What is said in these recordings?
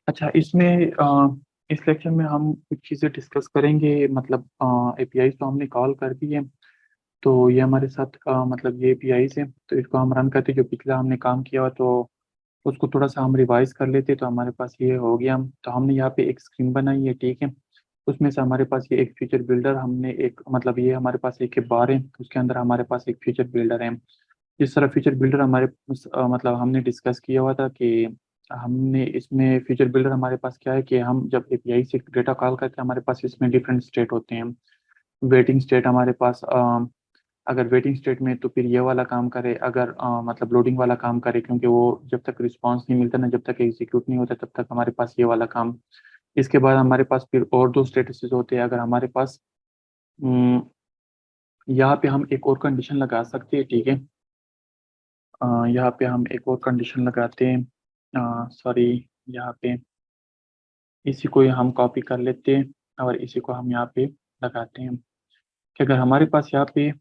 अच्छा, इसमें इस लेक्चर में हम कुछ चीज़ें डिस्कस करेंगे। मतलब एपीआई तो हमने कॉल कर दी है, तो ये हमारे साथ मतलब ये एपीआईज है, तो इसको हम रन करते, जो पिछला हमने काम किया हुआ तो उसको थोड़ा सा हम रिवाइज कर लेते, तो हमारे पास ये हो गया। तो हमने यहाँ पे एक स्क्रीन बनाई है, ठीक है। उसमें से हमारे पास ये एक फीचर बिल्डर, हमने एक मतलब ये हमारे पास एक बार है, उसके अंदर हमारे पास एक फीचर बिल्डर है। जिस तरह फीचर बिल्डर हमारे मतलब हमने डिस्कस किया हुआ था कि हमने इसमें फीचर बिल्डर हमारे पास क्या है कि हम जब एपीआई से डेटा कॉल करके हमारे पास इसमें डिफरेंट स्टेट होते हैं। वेटिंग स्टेट हमारे पास, अगर वेटिंग स्टेट में तो फिर ये वाला काम करे, अगर मतलब लोडिंग वाला काम करे, क्योंकि वो जब तक रिस्पांस नहीं मिलता ना, जब तक एग्जीक्यूट नहीं होता, तब तक हमारे पास ये वाला काम। इसके बाद हमारे पास फिर और दो स्टेटसेस होते हैं। अगर हमारे पास यहाँ पे हम एक और कंडीशन लगा सकते हैं, ठीक है। यहाँ पे हम एक और कंडीशन लगाते हैं, सॉरी, यहाँ पे इसी को ही हम कॉपी कर लेते हैं और इसी को हम यहाँ पे लगाते हैं कि अगर हमारे पास यहाँ पे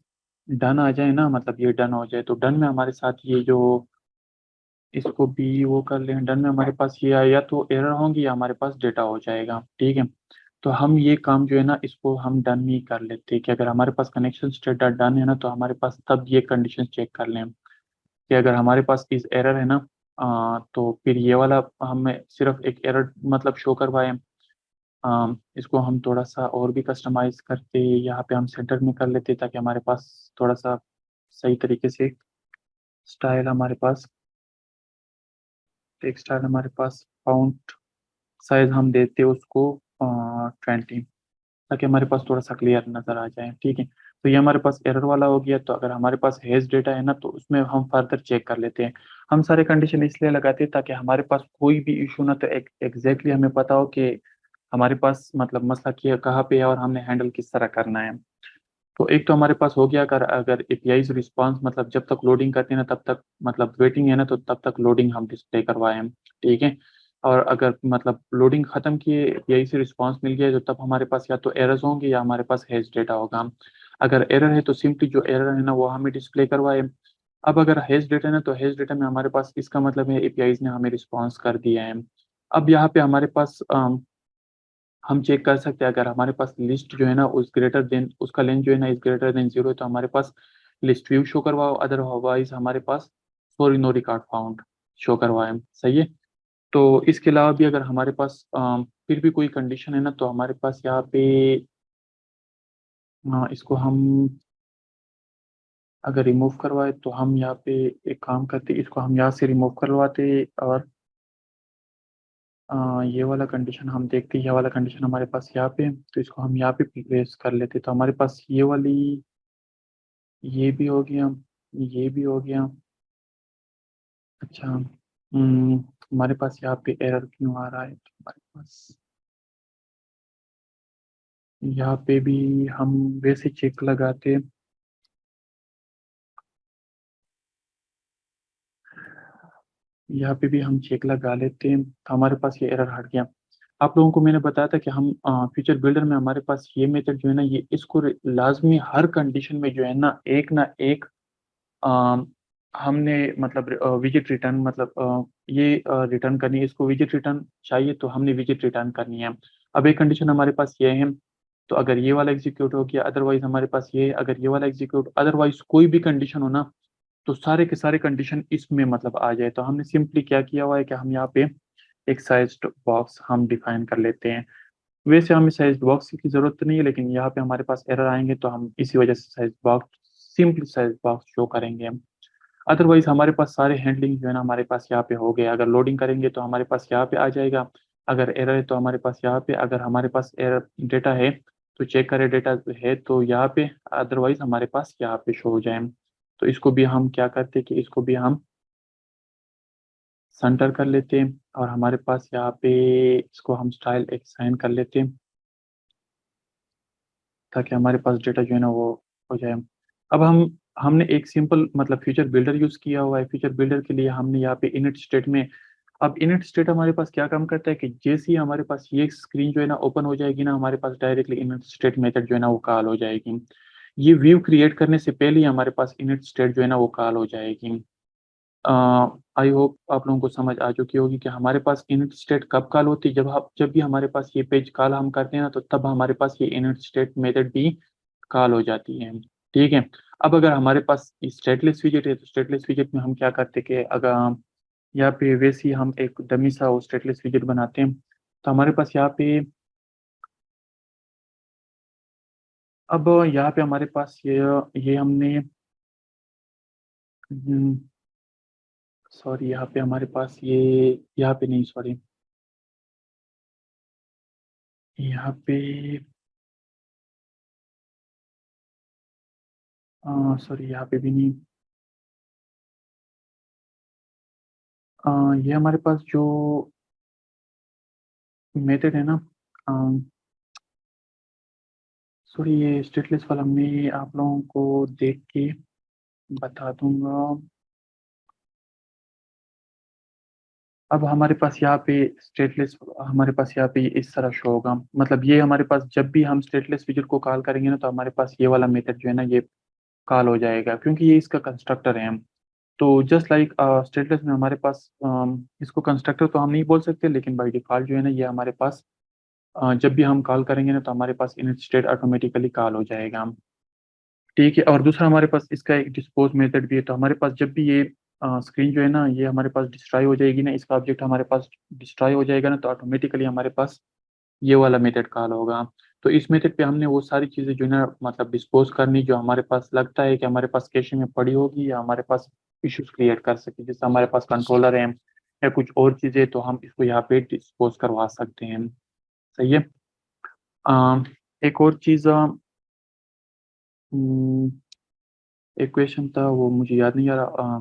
डन आ जाए ना, मतलब ये डन हो जाए, तो डन में हमारे साथ ये जो, इसको भी वो कर लें, डन में हमारे पास ये आया, या तो एरर होंगी या हमारे पास डेटा हो जाएगा, ठीक है। तो हम ये काम जो है ना, इसको हम डन में ही कर लेते हैं कि अगर हमारे पास कनेक्शन स्टेट डन है ना, तो हमारे पास तब ये कंडीशन चेक कर लें कि अगर हमारे पास इस एरर है ना, तो फिर ये वाला हमें सिर्फ एक एरर मतलब शो करवाए। इसको हम थोड़ा सा और भी कस्टमाइज करते, यहाँ पे हम सेंटर में कर लेते ताकि हमारे पास थोड़ा सा सही तरीके से स्टाइल हमारे पास, टेक्स्ट स्टाइल हमारे पास, फाउंट साइज हम देते उसको 20, ताकि हमारे पास थोड़ा सा क्लियर नजर आ जाए, ठीक है। तो ये हमारे पास एरर वाला हो गया। तो अगर हमारे पास हैश डेटा है ना, तो उसमें हम फर्दर चेक कर लेते हैं। हम सारे कंडीशन इसलिए लगाते हैं ताकि हमारे पास कोई भी इशू ना, तो एग्जैक्टली हमें पता हो कि हमारे पास मतलब मसला क्या कहाँ पे है और हमने हैंडल किस तरह करना है। तो एक तो हमारे पास हो गया, अगर अगर एपीआई से रिस्पांस मतलब जब तक लोडिंग करते हैं ना, तब तक मतलब वेटिंग है ना, तो तब तक लोडिंग हम डिस्प्ले करवाएं हम, ठीक है। और अगर मतलब लोडिंग खत्म किए, एपीआई से रिस्पांस मिल गया, तो तब हमारे पास या तो एरर्स होंगे या हमारे पास हैश डेटा होगा। अगर एरर है तो सिंपली जो एरर है ना वो हमें डिस्प्ले करवाए। अब अगर हैश डेटा है ना, तो हैश डेटा में हमारे पास इसका मतलब है एपीआईज ने हमें रिस्पॉन्स कर दिया है। अब यहाँ पे हमारे पास हम चेक कर सकते हैं, अगर हमारे पास लिस्ट जो है ना उस ग्रेटर देन, उसका लेंथ जो है ना इस ग्रेटर देन जीरो है, तो हमारे पास लिस्ट व्यू शो करवाओ, अदरवाइज हमारे पास sorry no record found show करवाए, सही है। तो इसके अलावा भी अगर हमारे पास फिर भी कोई कंडीशन है ना, तो हमारे पास यहाँ पे इसको हम अगर रिमूव करवाए, तो हम यहाँ पे एक काम करते, इसको हम यहाँ से रिमूव करवाते और ये वाला कंडीशन हम देखते, ये वाला कंडीशन हमारे पास यहाँ पे, तो इसको हम यहाँ पे प्लेस कर लेते, तो हमारे पास ये वाली, ये भी हो गया, ये भी हो गया। अच्छा, हमारे पास यहाँ पे एरर क्यों आ रहा है, तो हमारे पास यहाँ पे भी हम वैसे चेक लगाते, यहाँ पे भी हम चेक लगा लेते हैं, तो हमारे पास ये एरर हट गया। आप लोगों को मैंने बताया था कि हम फीचर बिल्डर में हमारे पास ये मेथड जो है ना, ये इसको लाजमी हर कंडीशन में जो है ना एक अ, हमने मतलब विजिट रिटर्न मतलब ये रिटर्न करनी है, इसको विजिट रिटर्न चाहिए तो हमने विजिट रिटर्न करनी है। अब एक कंडीशन हमारे पास ये है, तो अगर ये वाला एग्जीक्यूट हो गया, अदरवाइज हमारे पास ये है, अगर ये वाला एग्जीक्यूट, अदरवाइज कोई भी कंडीशन हो ना, तो सारे के सारे कंडीशन इसमें मतलब आ जाए, तो हमने सिंपली क्या किया हुआ है कि हम यहाँ पे एक साइज बॉक्स हम डिफाइन कर लेते हैं। वैसे हमें साइज बॉक्स की जरूरत तो नहीं है, लेकिन यहाँ पे हमारे पास एरर आएंगे तो हम इसी वजह से size box, simply size box show करेंगे हम। अदरवाइज हमारे पास सारे हैंडलिंग जो है ना हमारे पास यहाँ पे हो गए, अगर लोडिंग करेंगे तो हमारे पास यहाँ पे आ जाएगा, अगर एरर है तो हमारे पास यहाँ पे, अगर हमारे पास एरर डेटा है तो चेक करें डेटा है तो यहाँ पे, अदरवाइज हमारे पास यहाँ पे शो हो जाए। तो इसको भी हम क्या करते हैं कि इसको भी हम सेंटर कर लेते हैं, और हमारे पास यहाँ पे इसको हम स्टाइल एक साइन कर लेते हैं ताकि हमारे पास डेटा जो है ना वो हो जाए। अब हमने एक सिंपल मतलब फीचर बिल्डर यूज किया हुआ है। फीचर बिल्डर के लिए हमने यहाँ पे इनिट स्टेट में, अब इनिट स्टेट हमारे पास क्या काम करता है कि जैसे ही हमारे पास ये स्क्रीन जो है ना ओपन हो जाएगी ना, हमारे पास डायरेक्टली इनिट स्टेट मेथड जो है ना वो कॉल हो जाएगी। ये व्यू क्रिएट करने से पहले ही हमारे पास इनिट स्टेट जो है ना वो कॉल हो जाएगी। आई होप आप लोगों को समझ आ चुकी होगी कि हमारे पास इनिट स्टेट कब कॉल होती है, जब भी हमारे पास ये पेज कॉल हम करते हैं ना, तो तब हमारे पास ये इनिट स्टेट मेथड भी कॉल हो जाती है। ठीक है। अब अगर हमारे पास स्टेटलेस विजेट है, तो स्टेटलेस विजेट में हम क्या करते हैं कि अगर यहाँ पे वैसे ही हम एक डमी सा स्टेटलेस विजेट बनाते हैं, तो हमारे पास यहाँ पे अब यहाँ पे हमारे पास ये हमने सॉरी, यहाँ पे हमारे पास ये यहाँ पे नहीं, सॉरी, यहाँ पे सॉरी, यहाँ पे भी नहीं। ये हमारे पास जो मेथड है ना, सॉरी, ये स्टेटलेस वाला मैं आप लोगों को देख के बता दूंगा। अब हमारे पास यहाँ पे स्टेटलेस, हमारे पास यहाँ पे इस तरह शो होगा, मतलब ये हमारे पास जब भी हम स्टेटलेस विजिट को कॉल करेंगे ना, तो हमारे पास ये वाला मेथड जो है ना, ये कॉल हो जाएगा, क्योंकि ये इसका कंस्ट्रक्टर है। तो जस्ट लाइक स्टेटलेस में हमारे पास इसको कंस्ट्रक्टर तो हम नहीं बोल सकते, लेकिन बाई डिफॉल्ट जो है ना, ये हमारे पास जब भी हम कॉल करेंगे ना, तो हमारे पास इनिट स्टेट ऑटोमेटिकली कॉल हो जाएगा। ठीक है। और दूसरा हमारे पास इसका एक डिस्पोज मेथड भी है, तो हमारे पास जब भी ये स्क्रीन जो है ना, ये हमारे पास डिस्ट्रॉय हो जाएगी ना, इसका ऑब्जेक्ट हमारे पास डिस्ट्रॉय हो जाएगा ना, तो ऑटोमेटिकली हमारे पास ये वाला मेथड कॉल होगा। तो इस मेथड पे हमने वो सारी चीज़ें जो है ना, मतलब डिस्पोज करनी, जो हमारे पास लगता है कि हमारे पास कैशे में पड़ी होगी या हमारे पास इश्यूज क्रिएट कर सके, जैसे हमारे पास कंट्रोलर है या कुछ और चीज़ें, तो हम इसको यहाँ पे डिस्पोज करवा सकते हैं। सही है। एक और चीज़, एक क्वेश्चन था वो मुझे याद नहीं आ रहा।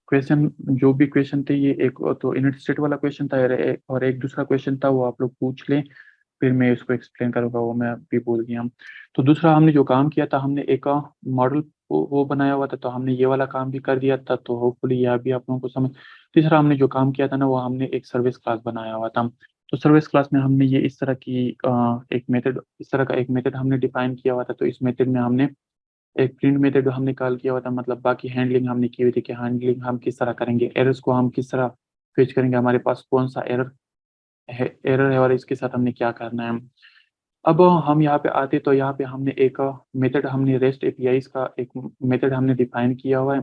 क्वेश्चन, जो भी क्वेश्चन थे, ये एक तो यूनिट स्टेट वाला क्वेश्चन था, और एक दूसरा क्वेश्चन था, वो आप लोग पूछ लें, फिर मैं इसको एक्सप्लेन करूंगा, वो मैं अभी भूल गया। तो दूसरा हमने जो काम किया था, हमने एक मॉडल वो बनाया हुआ था, तो हमने ये वाला काम भी कर दिया था, तो होपफुली यह भी आप लोगों को समझ। तीसरा हमने जो काम किया था ना, वो हमने एक सर्विस क्लास बनाया हुआ था। तो सर्विस क्लास में हमने ये इस तरह की एक मेथड, इस तरह का एक मेथड हमने डिफाइन किया हुआ था। तो इस मेथड में हमने एक प्रिंट मेथड हमने कॉल किया हुआ था, मतलब बाकी हैंडलिंग हमने की हुई थी कि हैंडलिंग हम किस तरह करेंगे, एरर्स को हम किस तरह फेच करेंगे, हमारे पास कौन सा एरर है और इसके साथ हमने क्या करना है। अब हम यहाँ पे आते, तो यहाँ पे हमने एक मेथड, हमने रेस्ट एपीआईज का एक मेथड हमने डिफाइन किया हुआ है।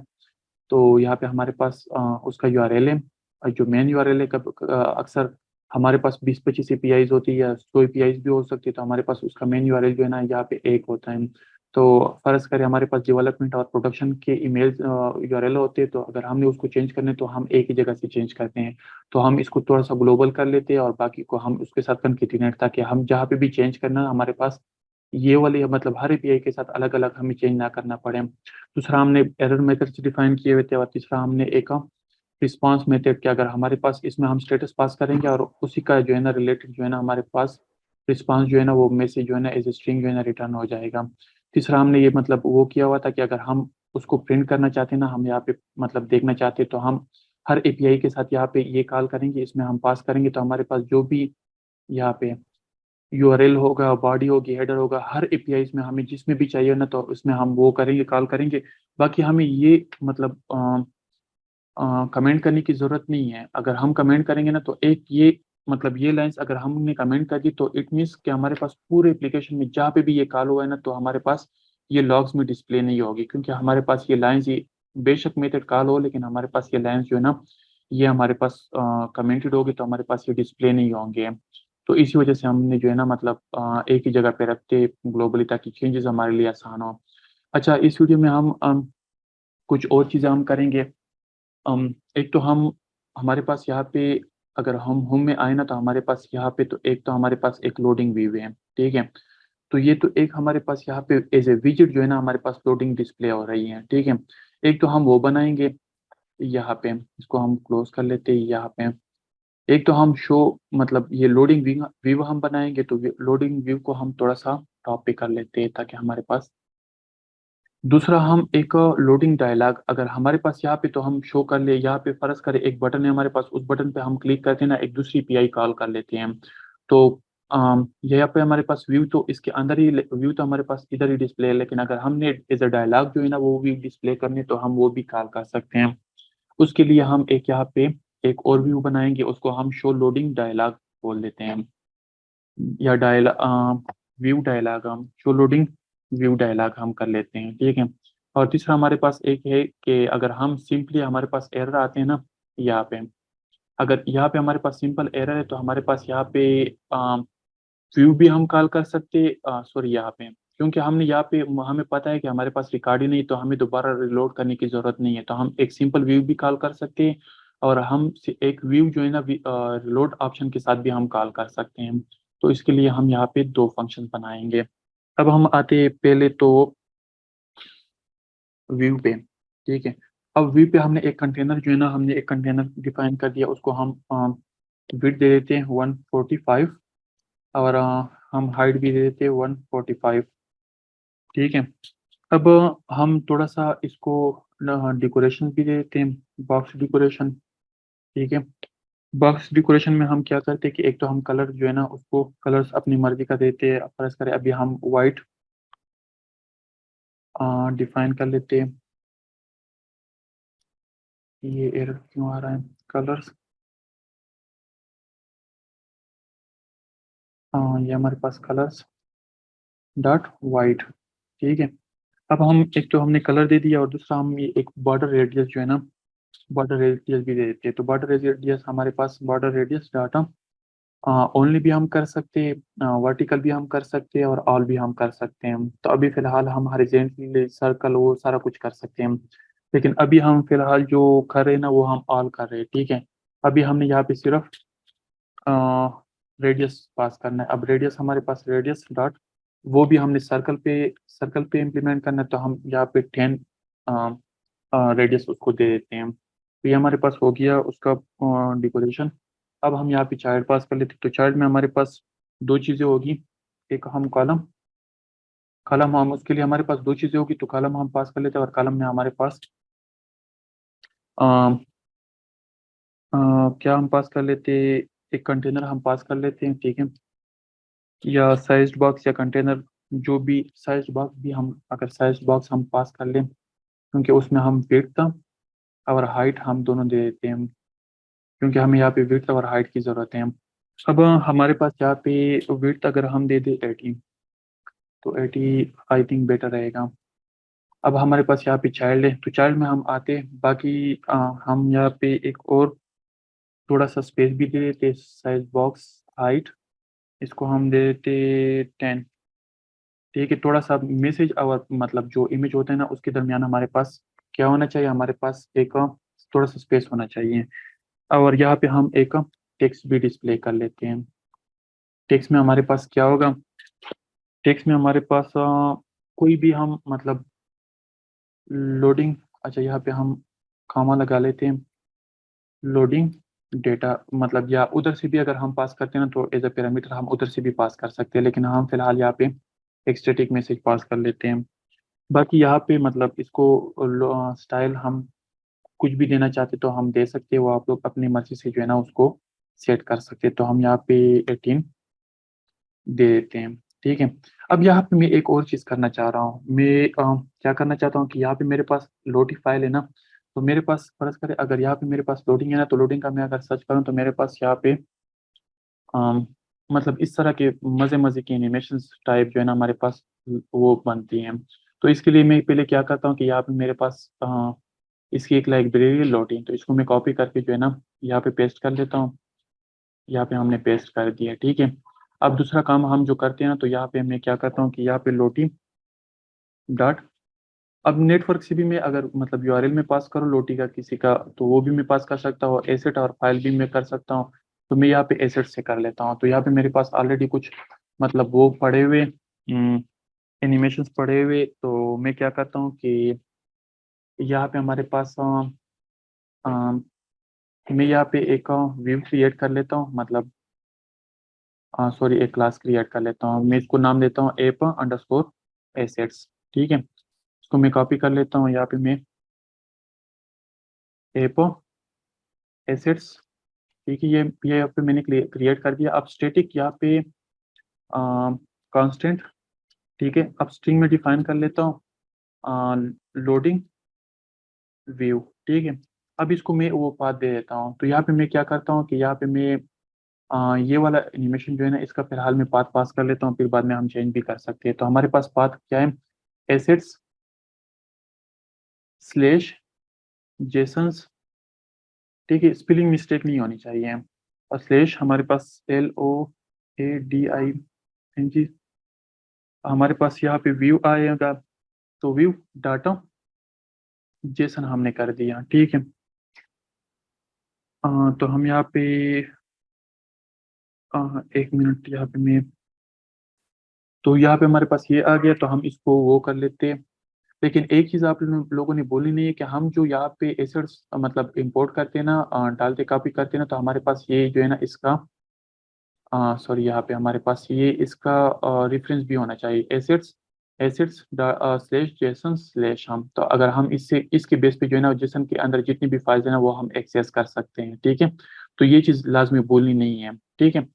तो यहाँ पे हमारे पास उसका यूआरएल है, और जो मेन यूआरएल है, अक्सर हमारे पास 20-25 एपीआईज होती है या 100 एपीआईज भी हो सकती है, तो हमारे पास उसका मेन यूआरएल जो है ना, यहाँ पे एक होता है। तो फर्ज करें हमारे पास डेवलपमेंट और प्रोडक्शन के ईमेल यूआरएल होते हैं, तो अगर हमने उसको चेंज करने, तो हम एक ही जगह से चेंज करते हैं। तो हम इसको थोड़ा सा ग्लोबल कर लेते हैं और बाकी को हम उसके साथ कनकेटिनेट, ताकि हम जहाँ पे भी चेंज करना, हमारे पास ये वाली, मतलब हर एपीआई के साथ अलग अलग हमें चेंज ना करना पड़े। दूसरा हमने एरर मेथड डिफाइन किए हुए थे, और तीसरा हमने एक रिस्पांस मेथड के, अगर हमारे पास इसमें हम स्टेटस पास करेंगे और उसी का जो है ना रिलेटेड जो है ना, हमारे पास रिस्पांस जो है ना, वो मैसेज जो है ना एज ए स्ट्रिंग जो है ना रिटर्न हो जाएगा। तीसरा हमने ये मतलब वो किया हुआ था कि अगर हम उसको प्रिंट करना चाहते हैं ना, हम यहाँ पे मतलब देखना चाहते हैं, तो हम हर एपीआई के साथ यहाँ पे ये कॉल करेंगे, इसमें हम पास करेंगे, तो हमारे पास जो भी यहाँ पे यूआरएल होगा, बॉडी होगी, हेडर होगा, हर एपीआई में हमें जिसमें भी चाहिए ना, तो उसमें हम वो करेंगे, कॉल करेंगे। बाकी हमें ये मतलब कमेंट करने की जरूरत नहीं है। अगर हम कमेंट करेंगे ना, तो एक ये मतलब ये लाइंस अगर हमने कमेंट कर दी, तो इट मीन्स कि हमारे पास पूरे एप्लीकेशन में जहाँ पे भी ये कॉल हुआ है ना, तो हमारे पास ये लॉग्स में डिस्प्ले नहीं होगी, क्योंकि हमारे पास ये लाइंस, ये बेशक मेथड कॉल हो, लेकिन हमारे पास ये लाइंस जो है ना, ये हमारे पास कमेंटेड होगी, तो हमारे पास ये डिस्प्ले नहीं होंगे। तो इसी वजह से हमने जो है ना, मतलब एक ही जगह पे रखते ग्लोबली, ताकि चेंजेस हमारे लिए आसान हो। अच्छा, इस वीडियो में हम कुछ और चीज़ें हम करेंगे। एक तो हम, हमारे पास यहाँ पे अगर हम होम में आए ना, तो हमारे पास यहाँ पे तो एक तो हमारे पास एक लोडिंग व्यू है। ठीक है। तो ये तो एक हमारे पास यहाँ पे एज ए विजिट जो है ना, हमारे पास लोडिंग डिस्प्ले हो रही है। ठीक है। एक तो हम वो बनाएंगे यहाँ पे, इसको हम क्लोज कर लेते हैं यहाँ पे। एक तो हम शो, मतलब ये लोडिंग व्यू व्यू हम बनाएंगे, तो लोडिंग व्यू को हम थोड़ा सा टॉप पे कर लेते हैं, ताकि हमारे पास दूसरा हम एक लोडिंग डायलॉग अगर हमारे पास यहाँ पे, तो हम शो कर ले, यहाँ पे फर्ज करें एक बटन है हमारे पास, उस बटन पे हम क्लिक करते हैं ना, एक दूसरी पीआई कॉल कर लेते हैं। तो यहाँ पे हमारे पास व्यू, तो इसके अंदर ही व्यू तो हमारे पास इधर ही डिस्प्ले है, लेकिन अगर हमने एज अ डायलॉग जो है ना वो व्यू डिस्प्ले करने, तो हम वो भी कॉल कर सकते हैं। उसके लिए हम एक यहाँ पे एक और व्यू बनाएंगे, उसको हम शो लोडिंग डायलॉग बोल देते हैं, या व्यू डायलॉग, हम शो लोडिंग व्यू डायलॉग हम कर लेते हैं, ठीक है। और तीसरा हमारे पास एक है कि अगर हम सिंपली, हमारे पास एरर आते हैं ना यहाँ पे, अगर यहाँ पे हमारे पास सिंपल एरर है तो हमारे पास यहाँ पे व्यू भी हम कॉल कर सकते, सॉरी यहाँ पे, क्योंकि हमने यहाँ पे, हमें पता है कि हमारे पास रिकॉर्ड ही नहीं, तो हमें दोबारा रिलोड करने की जरूरत नहीं है, तो हम एक सिंपल व्यू भी कॉल कर सकते हैं, और हम एक व्यू जो है ना रिलोड ऑप्शन के साथ भी हम कॉल कर सकते हैं। तो इसके लिए हम यहाँ पे दो फंक्शन बनाएंगे। अब हम आते हैं पहले तो व्यू पे, ठीक है। अब व्यू पे हमने एक कंटेनर जो है ना, हमने एक कंटेनर डिफाइन कर दिया, उसको हम विड्थ दे देते हैं 145, और हम हाइट भी दे देते हैं 145, ठीक है। अब हम थोड़ा सा इसको डेकोरेशन भी दे देते हैं, बॉक्स डेकोरेशन, ठीक है। बॉक्स डेकोरेशन में हम क्या करते हैं कि एक तो हम कलर जो है ना, उसको कलर्स अपनी मर्जी का देते हैं, फर्ज करें अभी हम वाइट डिफाइन कर लेते हैं। ये एरर क्यों आ रहा है, कलर्स, ये हमारे पास कलर्स डॉट वाइट, ठीक है। अब हम एक तो हमने कलर दे दिया, और दूसरा हम ये एक बॉर्डर रेडियस जो है ना, बॉर्डर रेडियस भी दे देते हैं। तो बॉर्डर रेडियस हमारे पास, बॉर्डर रेडियस डाटा ओनली भी हम कर सकते हैं, वर्टिकल भी हम कर सकते हैं, और ऑल भी हम कर सकते हैं। तो अभी फिलहाल हम हॉरिजॉन्टली सर्कल वो सारा कुछ कर सकते हैं, लेकिन अभी हम फिलहाल जो कर रहे हैं ना, वो हम ऑल कर रहे हैं, ठीक है। अभी हमने यहाँ पे सिर्फ रेडियस पास करना है। अब रेडियस हमारे पास, रेडियस डॉट, वो भी हमने सर्कल पे इम्प्लीमेंट करना है, तो हम यहाँ पे 10 रेडियस उसको दे देते हैं। तो ये हमारे पास हो गया उसका डिकोरेशन। अब हम यहाँ पे चाइल्ड पास कर लेते हैं, तो चाइल्ड में हमारे पास दो चीज़ें होगी, एक हम कॉलम, कॉलम हम उसके लिए हमारे पास दो चीज़ें होगी, तो कॉलम हम पास कर लेते हैं, और कॉलम में हमारे पास अ, क्या हम पास कर लेते हैं, एक कंटेनर हम पास कर लेते हैं, ठीक है, या साइज्ड बॉक्स या कंटेनर, जो भी साइज्ड बॉक्स भी हम, अगर साइज्ड बॉक्स हम पास कर लें, क्योंकि उसमें हम विड्थ और हाइट हम दोनों दे देते हैं, क्योंकि हमें यहाँ पे विड्थ और हाइट की ज़रूरत है। अब हमारे पास यहाँ पे विड्थ अगर हम दे दें 80, तो 80 आई थिंक बेटर रहेगा। अब हमारे पास यहाँ पे चाइल्ड है, तो चाइल्ड में हम आते हैं, बाकी हम यहाँ पे एक और थोड़ा सा स्पेस भी दे देते, साइज बॉक्स हाइट, इसको हम दे देते 10, ठीक है। थोड़ा सा मैसेज और मतलब जो इमेज होता है ना, उसके दरमियान हमारे पास क्या होना चाहिए, हमारे पास एक थोड़ा सा स्पेस होना चाहिए। और यहाँ पे हम एक टेक्स्ट भी डिस्प्ले कर लेते हैं। टेक्स्ट में हमारे पास क्या होगा, टेक्स्ट में हमारे पास कोई भी हम मतलब लोडिंग, अच्छा यहाँ पे हम कामा लगा लेते हैं, लोडिंग डेटा, मतलब या उधर से भी अगर हम पास करते हैं ना, तो एज अ पैरामीटर हम उधर से भी पास कर सकते हैं, लेकिन हम फिलहाल यहाँ पे एक स्टैटिक मैसेज पास कर लेते हैं। बाकी यहाँ पे मतलब इसको स्टाइल हम कुछ भी देना चाहते तो हम दे सकते हैं, वो आप लोग अपनी मर्जी से जो है ना उसको सेट कर सकते हैं। तो हम यहाँ पे 18 दे देते हैं, ठीक है। अब यहाँ पे मैं एक और चीज़ करना चाह रहा हूँ, मैं क्या करना चाहता हूँ कि यहाँ पे मेरे पास लोडिंग फाइल है ना, तो मेरे पास फर्ज करें अगर यहाँ पे मेरे पास लोडिंग है ना, तो लोडिंग का मैं अगर सर्च करूँ तो मेरे पास यहाँ पे अम, मतलब इस तरह के मज़े मज़े की एनिमेशन टाइप जो है ना हमारे पास वो बनती हैं। तो इसके लिए मैं पहले क्या करता हूँ कि यहाँ पे मेरे पास इसकी एक लाइब्रेरी है लोडिंग, तो इसको मैं कॉपी करके जो है ना यहाँ पे पेस्ट कर लेता हूँ। यहाँ पे हमने पेस्ट कर दिया, ठीक है। अब दूसरा काम हम जो करते हैं ना, तो यहाँ पे मैं क्या करता हूँ कि यहाँ पे लोटी डॉट, अब नेटवर्क से भी मैं अगर मतलब यूआरएल में पास करूँ लोटी का किसी का, तो वो भी मैं पास कर सकता हूँ, एसेट और फाइल भी मैं कर सकता हूँ। तो मैं यहाँ पे एसेट से कर लेता हूँ, तो यहाँ पे मेरे पास ऑलरेडी कुछ मतलब वो पड़े हुए एनिमेशंस पड़े हुए, तो मैं क्या करता हूँ कि यहाँ पे हमारे पास अ, मैं यहाँ पे एक व्यू क्रिएट कर लेता हूँ, मतलब सॉरी एक क्लास क्रिएट कर लेता हूँ, मैं इसको नाम देता हूँ एप अंडरस्कोर एसेट्स, ठीक है। इसको मैं कॉपी कर लेता हूँ, यहाँ पे मैं एप एसेट्स, ठीक है, ये यहाँ पे मैंने क्रिएट कर दिया। अब स्टैटिक यहाँ पे कांस्टेंट, ठीक है। अब स्ट्रिंग में डिफाइन कर लेता हूँ लोडिंग व्यू, ठीक है। अब इसको मैं वो पाथ दे देता हूँ। तो यहाँ पे मैं क्या करता हूँ कि यहाँ पे मैं ये वाला एनिमेशन जो है ना इसका फिलहाल मैं पाथ पास कर लेता हूँ, फिर बाद में हम चेंज भी कर सकते हैं। तो हमारे पास पाथ क्या है, एसेट्स स्लैश जेसन्स, ठीक है, स्पेलिंग मिस्टेक नहीं होनी चाहिए, और स्लैश हमारे पास LOADING, हमारे पास यहाँ पे व्यू आएगा, तो व्यू डाटा जेसन हमने कर दिया, ठीक है। तो हम यहाँ पे 1 मिनट, यहाँ पे मैं, तो यहाँ पे हमारे पास ये आ गया, तो हम इसको वो कर लेते हैं। लेकिन एक चीज आप लोगों ने बोली नहीं है कि हम जो यहाँ पे एसेट्स मतलब इंपोर्ट करते हैं ना, डालते कॉपी करते हैं ना, तो हमारे पास ये जो है ना इसका सॉरी, यहाँ पे हमारे पास ये इसका रेफरेंस भी होना चाहिए, assets assets slash Jason slash हम। तो अगर हम इससे इसके बेस पे जो है ना जेसन के अंदर जितनी भी फाइल्स है ना वो हम एक्सेस कर सकते हैं, ठीक है। तो ये चीज़ लाजमी बोलनी नहीं है, ठीक है।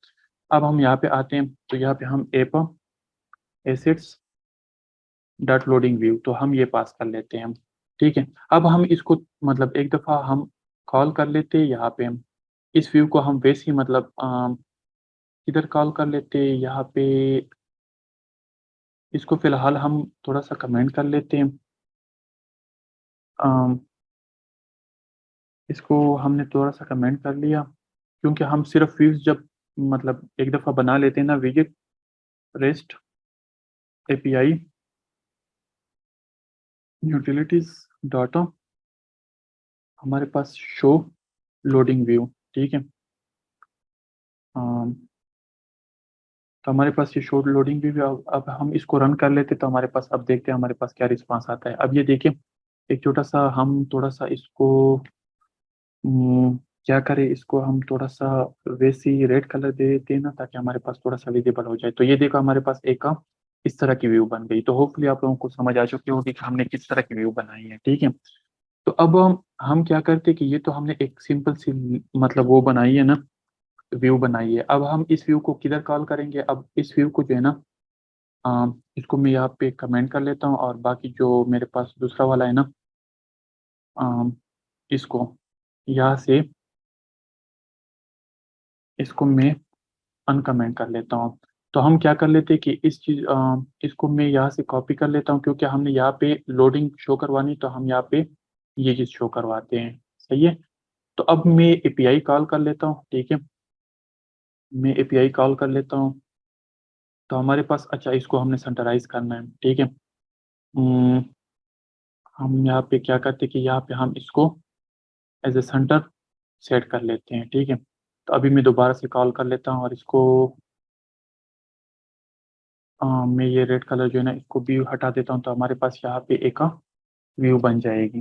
अब हम यहाँ पे आते हैं, तो यहाँ पे हम app assets dot loading view, तो हम ये पास कर लेते हैं, ठीक है। अब हम इसको मतलब एक दफ़ा हम कॉल कर लेते हैं यहाँ पे, इस व्यू को हम वैसे ही मतलब इधर कॉल कर लेते हैं यहाँ पे, इसको फिलहाल हम थोड़ा सा कमेंट कर लेते हैं। अम, इसको हमने थोड़ा सा कमेंट कर लिया, क्योंकि हम सिर्फ व्यूज जब मतलब एक दफ़ा बना लेते हैं ना, visit rest API utilities data, हमारे पास शो लोडिंग व्यू, ठीक है। अम, तो हमारे पास ये शो लोडिंग व्यू, अब हम इसको रन कर लेते, तो हमारे पास अब देखते हैं हमारे पास क्या रिस्पांस आता है। अब ये देखिए, एक छोटा सा हम थोड़ा सा इसको क्या करें, इसको हम थोड़ा सा वैसे ही रेड कलर दे देते हैं ना, ताकि हमारे पास थोड़ा सा विजिबल हो जाए। तो ये देखो हमारे पास एक इस तरह की व्यू बन गई। तो होपफुली आप लोगों को समझ आ चुकी होगी कि हमने किस तरह की व्यू बनाई है, ठीक है। तो अब हम क्या करते हैं कि ये तो हमने एक सिंपल सी मतलब वो बनाई है ना, व्यू बनाई है। अब हम इस व्यू को किधर कॉल करेंगे, अब इस व्यू को जो है ना इसको मैं यहाँ पे कमेंट कर लेता हूँ, और बाकी जो मेरे पास दूसरा वाला है ना, इसको यहाँ से इसको मैं अनकमेंट कर लेता हूँ। तो हम क्या कर लेते हैं कि इस चीज इसको मैं यहाँ से कॉपी कर लेता हूँ, क्योंकि हमने यहाँ पे लोडिंग शो करवानी, तो हम यहाँ पे ये चीज शो करवाते हैं, सही है। तो अब मैं एपीआई कॉल कर लेता हूँ, ठीक है, मैं एपीआई कॉल कर लेता हूँ। तो हमारे पास, अच्छा, इसको हमने सेंटराइज करना है, ठीक है। हम्म, हम यहाँ पे क्या करते हैं कि यहाँ पे हम इसको एज ए सेंटर सेट कर लेते हैं, ठीक है। तो अभी मैं दोबारा से कॉल कर लेता हूँ, और इसको मैं ये रेड कलर जो है ना इसको भी हटा देता हूँ, तो हमारे पास यहाँ पे एक व्यू बन जाएगी।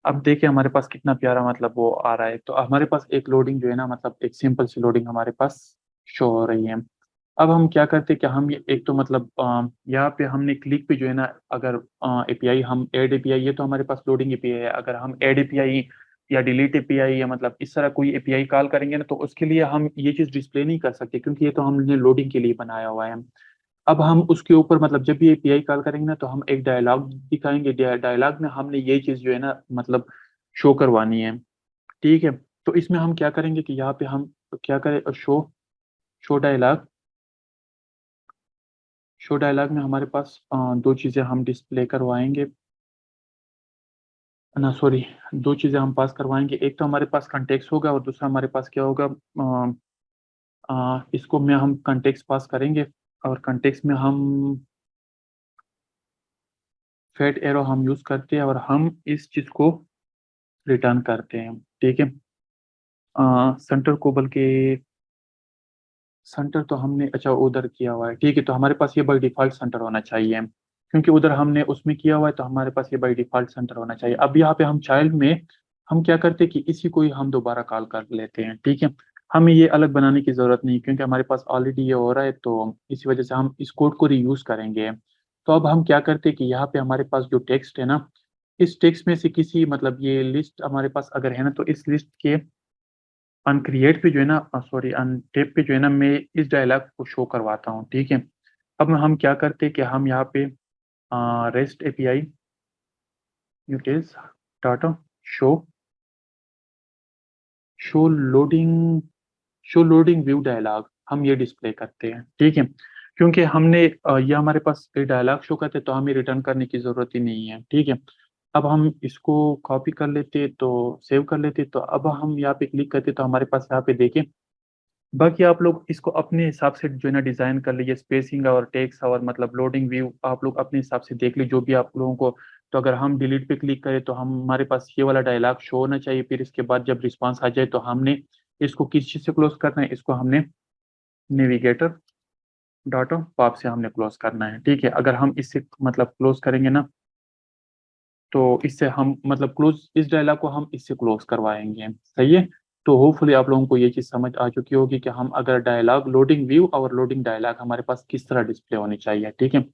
अब देखिए हमारे पास कितना प्यारा मतलब वो आ रहा है। तो हमारे पास एक लोडिंग जो है ना, मतलब एक सिंपल सी लोडिंग हमारे पास शो हो रही है। अब हम क्या करते हैं कि हम ये एक तो मतलब यहाँ पे हमने क्लिक पे जो है ना, अगर एपीआई हम ऐड एपीआई, ये तो हमारे पास लोडिंग एपीआई है, अगर हम ऐड एपीआई या डिलीट एपीआई या मतलब इस तरह कोई एपीआई कॉल करेंगे ना, तो उसके लिए हम ये चीज़ डिस्प्ले नहीं कर सकते, क्योंकि ये तो हमने लोडिंग के लिए बनाया हुआ है। अब हम उसके ऊपर मतलब जब भी एपीआई कॉल करेंगे ना, तो हम एक डायलॉग दिखाएंगे, डायलॉग में हमने ये चीज़ जो है ना मतलब शो करवानी है, ठीक है। तो इसमें हम क्या करेंगे कि यहाँ पे हम क्या करें, show show dialog, show dialog में हमारे पास दो चीज़ें हम डिस्प्ले करवाएंगे ना, सॉरी, दो चीज़ें हम पास करवाएंगे। एक तो हमारे पास कंटेक्स्ट होगा, और दूसरा हमारे पास क्या होगा, इसको में हम कंटेक्स्ट पास करेंगे, और कंटेक्स्ट में हम फेट एरो हम यूज़ करते हैं, और हम इस चीज़ को रिटर्न करते हैं, ठीक है। सेंटर को बल्कि सेंटर तो हमने अच्छा उधर किया हुआ है, ठीक है। तो हमारे पास ये बाई डिफ़ॉल्ट सेंटर होना चाहिए, क्योंकि उधर हमने उसमें किया हुआ है, तो हमारे पास ये बाई डिफ़ॉल्ट सेंटर होना चाहिए। अब यहाँ पे हम चाइल्ड में हम क्या करते हैं कि इसी को ही हम दोबारा कॉल कर लेते हैं, ठीक है। हमें ये अलग बनाने की ज़रूरत नहीं, क्योंकि हमारे पास ऑलरेडी ये हो रहा है, तो इसी वजह से हम इस कोड को रीयूज़ करेंगे। तो अब हम क्या करते हैं कि यहाँ पे हमारे पास जो टेक्स्ट है ना, इस टेक्स्ट में से किसी मतलब ये लिस्ट हमारे पास अगर है ना, तो इस लिस्ट के अनक्रिएट पे जो है ना, सॉरी, अनटेप पे जो है ना, मैं इस डायलॉग को शो करवाता हूँ, ठीक है। अब हम क्या करते हैं कि हम यहाँ पे rest API utils data show, show loading view dialog हम ये डिस्प्ले करते हैं, ठीक है। क्योंकि हमने ये हमारे पास ये डायलॉग शो करते तो हमें रिटर्न करने की जरूरत ही नहीं है, ठीक है। अब हम इसको कॉपी कर लेते तो सेव कर लेते, तो अब हम यहाँ पे क्लिक करते तो हमारे पास यहाँ पे देखें। बाकी आप लोग इसको अपने हिसाब से जो है ना डिजाइन कर लीजिए, स्पेसिंग और टेक्स्ट और मतलब लोडिंग व्यू आप लोग अपने हिसाब से देख लीजिए जो भी आप लोगों को। तो अगर हम डिलीट पे क्लिक करें तो हम हमारे पास ये वाला डायलॉग शो होना चाहिए, फिर इसके बाद जब रिस्पांस आ जाए तो हमने इसको किस चीज से क्लोज करना है, इसको हमने नेविगेटर डॉट पॉप से हमने क्लोज करना है, ठीक है। अगर हम इससे मतलब क्लोज करेंगे ना तो इससे हम मतलब क्लोज इस डायलॉग को हम इससे क्लोज करवाएंगे, सही है। तो होपफुली आप लोगों को ये चीज समझ आ चुकी होगी कि हम अगर डायलॉग लोडिंग व्यू और लोडिंग डायलॉग हमारे पास किस तरह डिस्प्ले होनी चाहिए, ठीक है।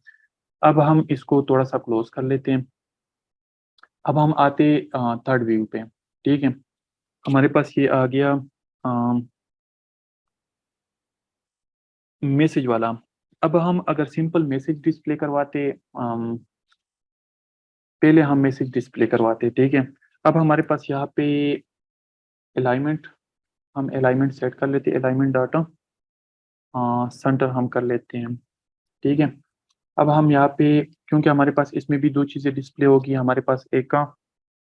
अब हम इसको थोड़ा सा क्लोज कर लेते हैं। अब हम आते थर्ड व्यू पे, ठीक है। हमारे पास ये आ गया मैसेज वाला। अब हम अगर सिंपल मैसेज डिस्प्ले करवाते, पहले हम मैसेज डिस्प्ले करवाते, ठीक है। अब हमारे पास यहाँ पे अलाइनमेंट, हम अलाइनमेंट सेट कर लेते, अलाइनमेंट डाटा सेंटर हम कर लेते हैं, ठीक है। अब हम यहाँ पे क्योंकि हमारे पास इसमें भी दो चीज़ें डिस्प्ले होगी, हमारे पास एक का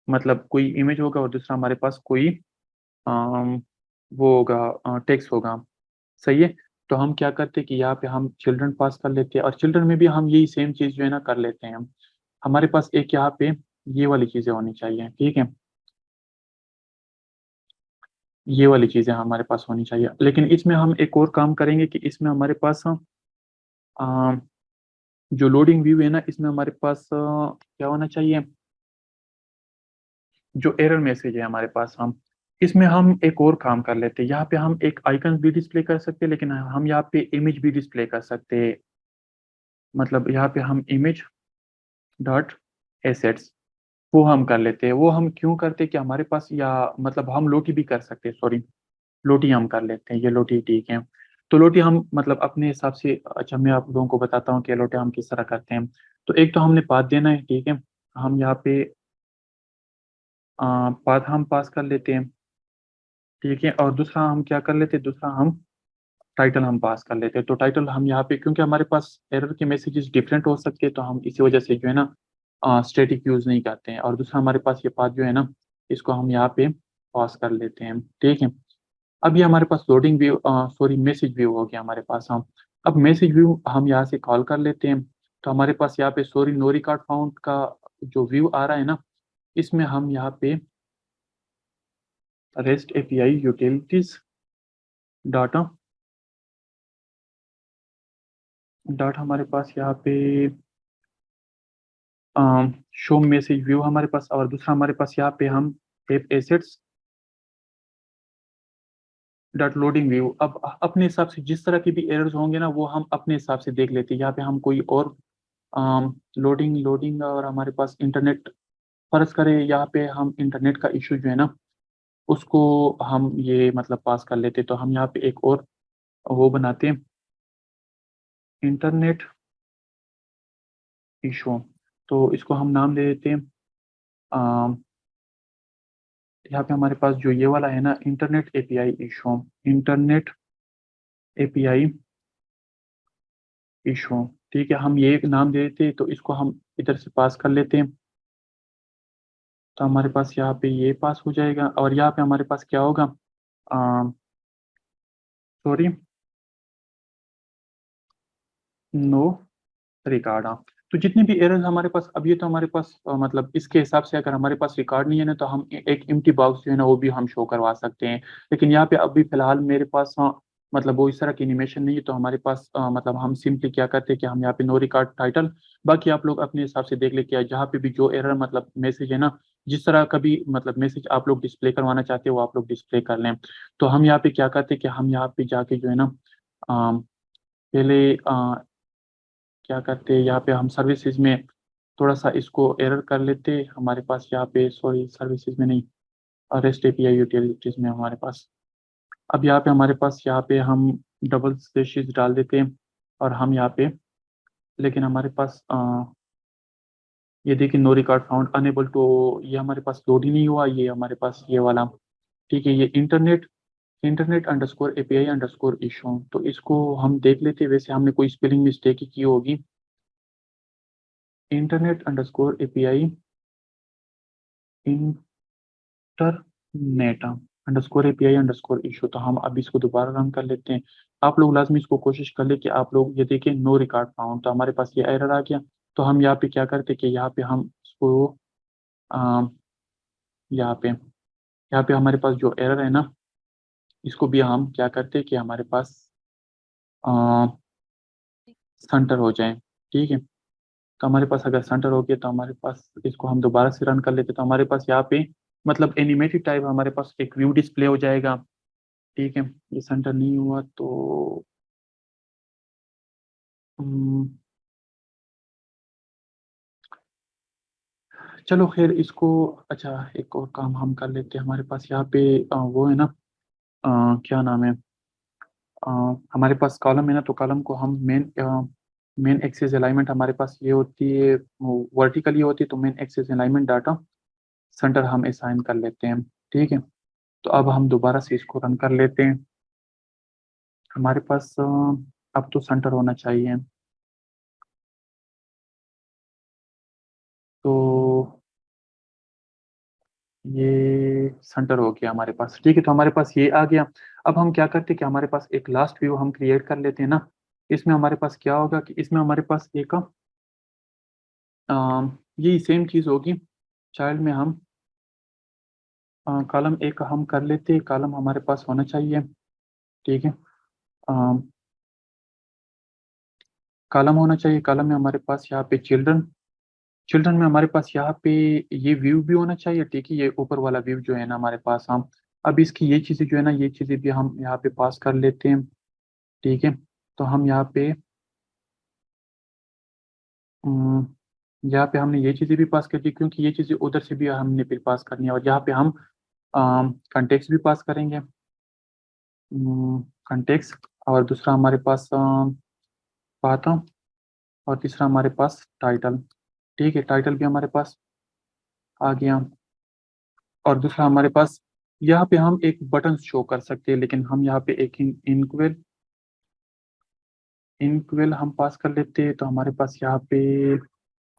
मतलब कोई इमेज होगा और दूसरा हमारे पास कोई अम, वो होगा टेक्स्ट होगा, सही है। तो हम क्या करते हैं कि यहाँ पे हम चिल्ड्रन पास कर लेते हैं और चिल्ड्रन में भी हम यही सेम चीज़ जो है ना कर लेते हैं। हमारे पास एक यहाँ पे ये वाली चीज़ें होनी चाहिए, ठीक है। ये वाली चीज़ें हमारे पास होनी चाहिए, लेकिन इसमें हम एक और काम करेंगे कि इसमें हमारे पास जो लोडिंग व्यू है ना इसमें हमारे पास क्या होना चाहिए, जो एरर मैसेज है हमारे पास, हम इसमें हम एक और काम कर लेते हैं। यहाँ पे हम एक आइकन भी डिस्प्ले कर सकते हैं, लेकिन हम यहाँ पे इमेज भी डिस्प्ले कर सकते हैं। मतलब यहाँ पे हम इमेज डॉट एसेट्स वो हम कर लेते हैं। वो हम क्यों करते हैं कि हमारे पास या मतलब हम लोटी भी कर सकते हैं, सॉरी लोटी हम कर लेते हैं, ये लोटी ठीक है। तो लोटी हम मतलब अपने हिसाब से, अच्छा मैं आप लोगों को बताता हूँ कि लोटी हम किस तरह करते हैं। तो एक तो हमने पाथ देना है, ठीक है। हम यहाँ पे पाथ हम पास कर लेते हैं, ठीक है। और दूसरा हम क्या कर लेते हैं, दूसरा हम टाइटल हम पास कर लेते हैं। तो टाइटल हम यहाँ पे क्योंकि हमारे पास एरर के मैसेजेस डिफरेंट हो सकते हैं तो हम इसी वजह से जो है ना स्टैटिक यूज नहीं करते हैं। और दूसरा हमारे पास ये पाथ जो है ना इसको हम यहाँ पे पास कर लेते हैं, ठीक है। अब ये हमारे पास loading view, sorry message view हो गया हमारे पास। हम अब मैसेज व्यू हम यहाँ से कॉल कर लेते हैं। तो हमारे पास यहाँ पे सॉरी नो रिकॉर्ड फाउंड का जो व्यू आ रहा है ना इसमें हम यहाँ पे rest API utilities data dot हमारे पास यहाँ पे शो मैसेज व्यू हमारे पास, और दूसरा हमारे पास यहाँ पे हम app assets dot loading view. अब अपने हिसाब से जिस तरह के भी एरर्स होंगे ना वो हम अपने हिसाब से देख लेते हैं। यहाँ पे हम कोई और लोडिंग लोडिंग और हमारे पास इंटरनेट, फर्ज करें यहाँ पे हम इंटरनेट का इशू जो है ना उसको हम ये मतलब पास कर लेते, तो हम यहाँ पे एक और वो बनाते हैं इंटरनेट इशू। तो इसको हम नाम दे देते हैं यहाँ पे हमारे पास जो ये वाला है ना internet API issue, internet API issue, ठीक है। हम ये एक नाम दे देते तो इसको हम इधर से पास कर लेते हैं। तो हमारे पास यहाँ पे ये पास हो जाएगा और यहाँ पे हमारे पास क्या होगा, सॉरी नो रिकॉर्ड। हाँ, तो जितनी भी एरर्स हमारे पास अब ये तो हमारे पास मतलब इसके हिसाब से अगर हमारे पास रिकॉर्ड नहीं है ना तो हम एक एम्प्टी बॉक्स जो है ना वो भी हम शो करवा सकते हैं। लेकिन यहाँ पे अभी फिलहाल मेरे पास मतलब वो इस तरह की एनिमेशन नहीं है, तो हमारे पास मतलब हम सिंपली क्या करते हैं कि हम यहाँ पे नो रिकॉर्ड टाइटल, बाकी आप लोग अपने हिसाब से देख ले कि जहाँ पे भी जो एरर मतलब मैसेज है ना जिस तरह का भी मतलब मैसेज आप लोग डिस्प्ले करवाना चाहते हो वो आप लोग डिस्प्ले कर लें। तो हम यहाँ पे क्या करते हैं कि हम यहाँ पे जाके जो है ना पहले क्या करते हैं यहाँ पे हम सर्विसेज में थोड़ा सा इसको एरर कर लेते हैं। हमारे पास यहाँ पे सॉरी सर्विसेज में नहीं, रेस्ट एपीआई यूटिलिटीज में हमारे पास, अब यहाँ पे हमारे पास यहाँ पे हम डबल स्लैशेस डाल देते हैं और हम यहाँ पे, लेकिन हमारे पास ये देखिए no record found enable to, ये हमारे पास लोड ही नहीं हुआ, ये हमारे पास ये वाला ठीक है, ये internet underscore API underscore issue, तो इसको हम देख लेते हैं। वैसे हमने कोई स्पेलिंग मिस्टेक ही की होगी। Internet underscore API internet underscore API underscore issue, तो हम अब इसको दोबारा रन कर लेते हैं। आप लोग लाजमी इसको कोशिश कर ले कि आप लोग ये देखें नो रिकॉर्ड फाउंड, तो हमारे पास ये एरर आ गया। तो हम यहाँ पे क्या करते कि यहाँ पे हम इसको अ, यहाँ पे हमारे पास जो एरर है ना, इसको भी हम क्या करते कि हमारे पास सेंटर हो जाए। ठीक है, तो हमारे पास अगर सेंटर हो गया तो हमारे पास इसको हम दोबारा से रन कर लेते, तो हमारे पास यहाँ पे मतलब एनिमेटेड टाइप हमारे पास एक व्यू डिस्प्ले हो जाएगा। ठीक है, ये सेंटर नहीं हुआ तो हम्म, चलो खैर इसको, अच्छा एक और काम हम कर लेते हैं। हमारे पास यहाँ पे वो है ना, क्या नाम है, अ, हमारे पास कॉलम है ना, तो कॉलम को हम मेन एक्सिस अलाइनमेंट हमारे पास ये होती है, वर्टिकली होती है, तो main axis alignment data centre हम असाइन कर लेते हैं। ठीक है, तो अब हम दोबारा से इसको रन कर लेते हैं। हमारे पास अब तो सेंटर होना चाहिए, तो ये सेंटर हो गया हमारे पास। ठीक है, तो हमारे पास ये आ गया। अब हम क्या करते हैं कि हमारे पास एक लास्ट व्यू हम क्रिएट कर लेते हैं ना। इसमें हमारे पास क्या होगा कि इसमें हमारे पास एक ये सेम चीज़ होगी। चाइल्ड में हम कॉलम एक हम कर लेते हैं, कॉलम हमारे पास होना चाहिए। ठीक है, कॉलम होना चाहिए, कॉलम में हमारे पास यहाँ पे चिल्ड्रन, चिल्ड्रन में हमारे पास यहाँ पे ये व्यू भी होना चाहिए। ठीक है, ये ऊपर वाला व्यू जो है ना हमारे पास, हम अब इसकी ये चीज़ें जो है ना, ये चीज़ें भी हम यहाँ पे पास कर लेते हैं। ठीक है, तो हम यहाँ पे अम, यहाँ पे हमने ये चीज़ें भी पास कर दी, क्योंकि ये चीज़ें उधर से भी हमने फिर पास करनी है, और यहाँ पे हम कंटेक्स्ट भी पास करेंगे, कंटेक्स्ट। और दूसरा हमारे पास पाथ, और तीसरा हमारे पास टाइटल। ठीक है, टाइटल भी हमारे पास आ गया। और दूसरा हमारे पास यहाँ पे हम एक बटन शो कर सकते हैं, लेकिन हम यहाँ पे एक इनक्वेल इनक्वेल हम पास कर लेते हैं, तो हमारे पास यहाँ पे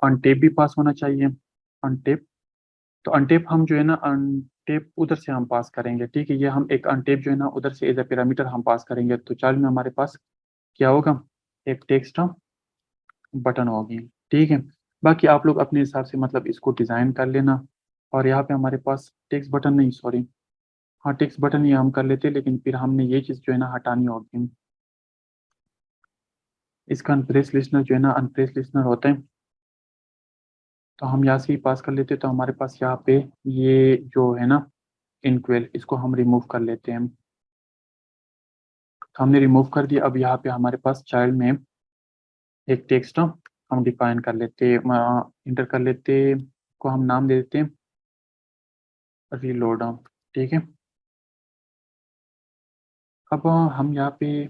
अनटेप भी पास होना चाहिए। अनटेप, तो अनटेप हम जो है ना, अनटेप उधर से हम पास करेंगे। ठीक है, ये हम एक अनटेप जो है ना उधर से एज ए पैरामीटर हम पास करेंगे, तो चार्ट में हमारे पास क्या होगा, एक टेक्स्ट बटन होगी। ठीक है, बाकी आप लोग अपने हिसाब से मतलब इसको डिज़ाइन कर लेना। और यहाँ पे हमारे पास टेक्स्ट बटन नहीं, सॉरी, हाँ टेक्स्ट बटन ही हम कर लेते, लेकिन फिर हमने ये चीज़ जो है ना हटानी होगी। इसका अनप्रेस लिस्नर जो है ना, अनप्रेस लिस्नर होता है, तो हम यहाँ से ही पास कर लेते, तो हमारे पास यहाँ पे ये जो है ना इनक्वेल, इसको हम रिमूव कर लेते हैं। तो हमने रिमूव कर दिया। अब यहाँ पे हमारे पास चाइल्ड में एक टेक्स्ट हम डिफाइन कर लेते, इंटर कर लेते, को हम नाम दे देते हैं रीलोड। ठीक है, अब हम यहाँ पे,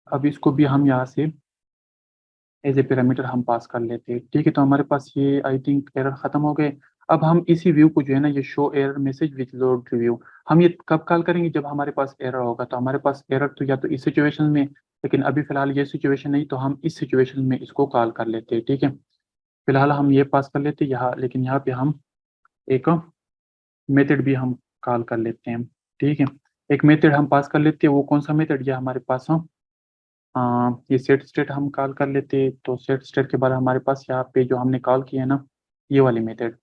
अब इसको भी हम यहाँ से एज ए पैरामीटर हम पास कर लेते हैं। ठीक है, तो हमारे पास ये आई थिंक एरर खत्म हो गए। अब हम इसी व्यू को जो है ना, ये show error message with load review, हम ये कब कॉल करेंगे, जब हमारे पास एरर होगा। तो हमारे पास एरर तो या तो इस सिचुएशन में, लेकिन अभी फिलहाल ये सिचुएशन नहीं, तो हम इस सिचुएशन में इसको कॉल कर लेते हैं। ठीक है, फिलहाल हम ये पास कर लेते हैं यहाँ, लेकिन यहाँ पे हम एक मेथड भी हम कॉल कर लेते हैं। ठीक है, एक मेथड हम पास कर लेते हैं, वो कौन सा मेथड, ये हमारे पास ये सेट स्टेट हम कॉल कर लेते हैं। तो सेट स्टेट के बाद हमारे पास यहाँ पे जो हमने कॉल किया है ना, ये वाली मेथड,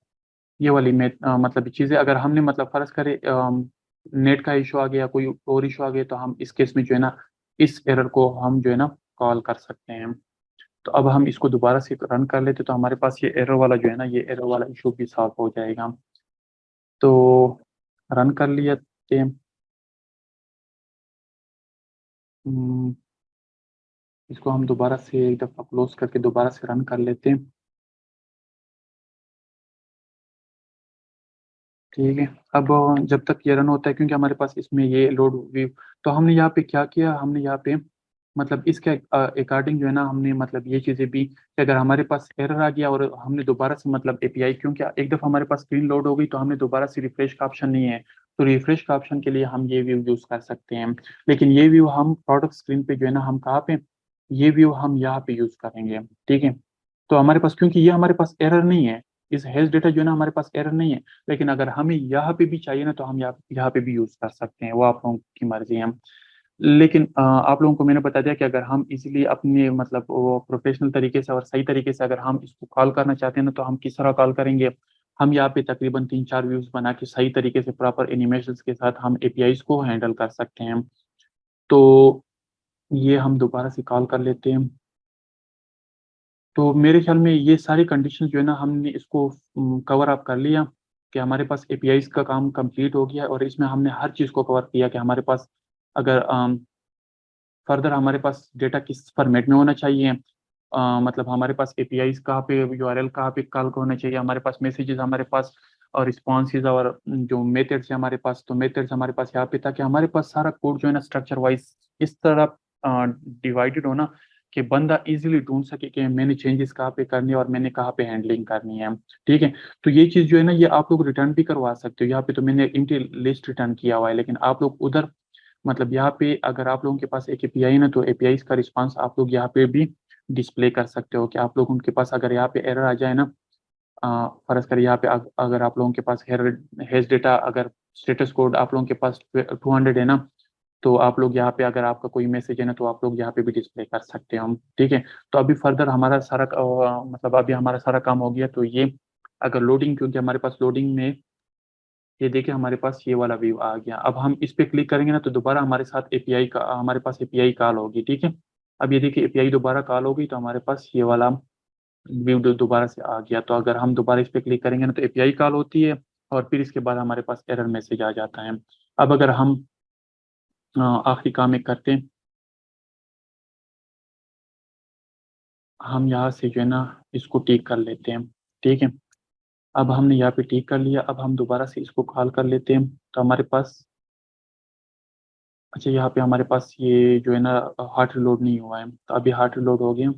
ये वाली मतलब चीज़ें अगर हमने मतलब फर्ज करे नेट का इशू आ गया, कोई और इशू आ गया, तो हम इस केस में जो है ना इस एरर को हम जो है ना कॉल कर सकते हैं। तो अब हम इसको दोबारा से रन कर लेते, तो हमारे पास ये एरर वाला जो है ना, ये एरर वाला इशू भी सॉल्व हो जाएगा। तो रन कर लिया ते, हम्म, इसको हम दोबारा से एक दफ़ा क्लोज करके दोबारा से रन कर लेते हैं। ठीक है, अब जब तक ये रन होता है, क्योंकि हमारे पास इसमें ये लोड व्यू, तो हमने यहाँ पे क्या किया, हमने यहाँ पे मतलब इसके अकॉर्डिंग जो है ना हमने मतलब ये चीज़ें भी कि अगर हमारे पास एरर आ गया और हमने दोबारा से मतलब एपीआई, क्योंकि एक दफ़ा हमारे पास स्क्रीन लोड हो गई तो हमें दोबारा से रिफ्रेश का ऑप्शन नहीं है। तो रिफ्रेश का ऑप्शन के लिए हम ये व्यू यूज़ कर सकते हैं, लेकिन ये व्यू हम प्रोडक्ट स्क्रीन पे जो है ना हम कहाँ पे, ये व्यू हम यहाँ पे यूज़ करेंगे। ठीक है, तो हमारे पास क्योंकि ये हमारे पास एरर नहीं है, इस हैश डेटा जो है ना हमारे पास एरर नहीं है, लेकिन अगर हमें यहाँ पे भी चाहिए ना तो हम यहाँ पे भी यूज़ कर सकते हैं, वो आप लोगों की मर्जी है। लेकिन आप लोगों को मैंने बता दिया कि अगर हम इजीली अपने मतलब वो प्रोफेशनल तरीके से और सही तरीके से अगर हम इसको कॉल करना चाहते हैं ना तो हम किस तरह कॉल करेंगे। हम यहाँ पे तकरीबन 3-4 व्यूज बना के सही तरीके से प्रॉपर एनिमेशंस के साथ हम एपीआईज को हैंडल कर सकते हैं। तो ये हम दोबारा से कॉल कर लेते हैं। तो मेरे ख्याल में ये सारी कंडीशन जो है ना हमने इसको कवर अप कर लिया कि हमारे पास एपीआईज का काम कंप्लीट हो गया और इसमें हमने हर चीज़ को कवर किया कि हमारे पास अगर फर्दर हमारे पास डेटा किस फॉर्मेट में होना चाहिए, मतलब हमारे पास एपीआईज कहाँ पे, यूआरएल कहाँ पे कॉल को होना चाहिए, हमारे पास मैसेजेस, हमारे पास और रिस्पॉन्सेज और जो मेथड्स है हमारे पास, तो मेथड्स हमारे पास यहाँ पे, ताकि हमारे पास सारा कोड जो है ना स्ट्रक्चर वाइज इस तरह डिवाइडेड हो ना कि बंदा इजीली ढूंढ सके कि मैंने चेंजेस कहाँ पे करनी है और मैंने कहाँ पे हैंडलिंग करनी है। ठीक है, तो ये चीज़ जो है ना ये आप लोग रिटर्न भी करवा सकते हो। यहाँ पे तो मैंने इंटी लिस्ट रिटर्न किया हुआ है, लेकिन आप लोग उधर मतलब यहाँ पे अगर आप लोगों के पास एक एपीआई ना तो एपीआई का रिस्पांस आप लोग यहाँ पे भी डिस्प्ले कर सकते हो कि आप लोग उनके पास अगर यहाँ पे एरर आ जाए ना, फर्ज कर यहाँ पे अगर आप लोगों के पास हैश डेटा अगर स्टेटस कोड आप लोगों के पास 200 है ना, तो आप लोग यहाँ पे अगर आपका कोई मैसेज है ना तो आप लोग यहाँ पे भी डिस्प्ले कर सकते हो हम। ठीक है, तो अभी फर्दर हमारा सारा मतलब अभी हमारा सारा काम हो गया। तो ये अगर लोडिंग, क्योंकि हमारे पास लोडिंग में ये देखिए हमारे पास ये वाला व्यू आ गया। अब हम इस पे क्लिक करेंगे ना तो दोबारा हमारे साथ एपीआई का हमारे पास एपीआई कॉल होगी। ठीक है, अब ये देखिए एपीआई दोबारा कॉल होगी तो हमारे पास ये वाला व्यू दोबारा से आ गया। तो अगर हम दोबारा इस पे क्लिक करेंगे ना तो एपीआई कॉल होती है और फिर इसके बाद हमारे पास एरर मैसेज आ जाता है। अब अगर हम आखिरी काम एक करते हैं, हम यहाँ से जो है ना इसको टिक कर लेते हैं। ठीक है, अब हमने यहाँ पे टिक कर लिया। अब हम दोबारा से इसको कॉल कर लेते हैं तो हमारे पास, अच्छा यहाँ पे हमारे पास ये जो है ना हार्ट रिलोड नहीं हुआ है, तो अभी हार्ट रिलोड हो गया।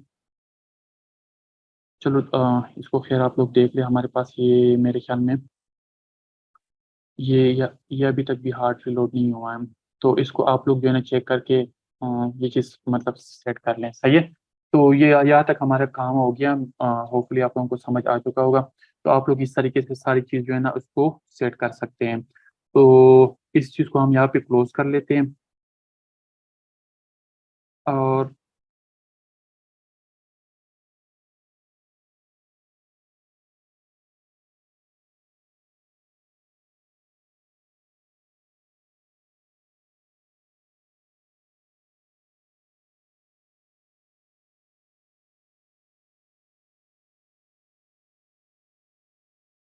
चलो इसको खैर आप लोग देख ले, हमारे पास ये मेरे ख्याल में ये अभी तक भी हार्ट रिलोड नहीं हुआ है। तो इसको आप लोग जो है ना चेक करके ये चीज़ मतलब सेट कर लें। सही है, तो ये यहाँ तक हमारा काम हो गया। होपफुली आप लोगों को समझ आ चुका होगा। तो आप लोग इस तरीके से सारी चीज़ जो है ना उसको सेट कर सकते हैं। तो इस चीज़ को हम यहाँ पे क्लोज कर लेते हैं और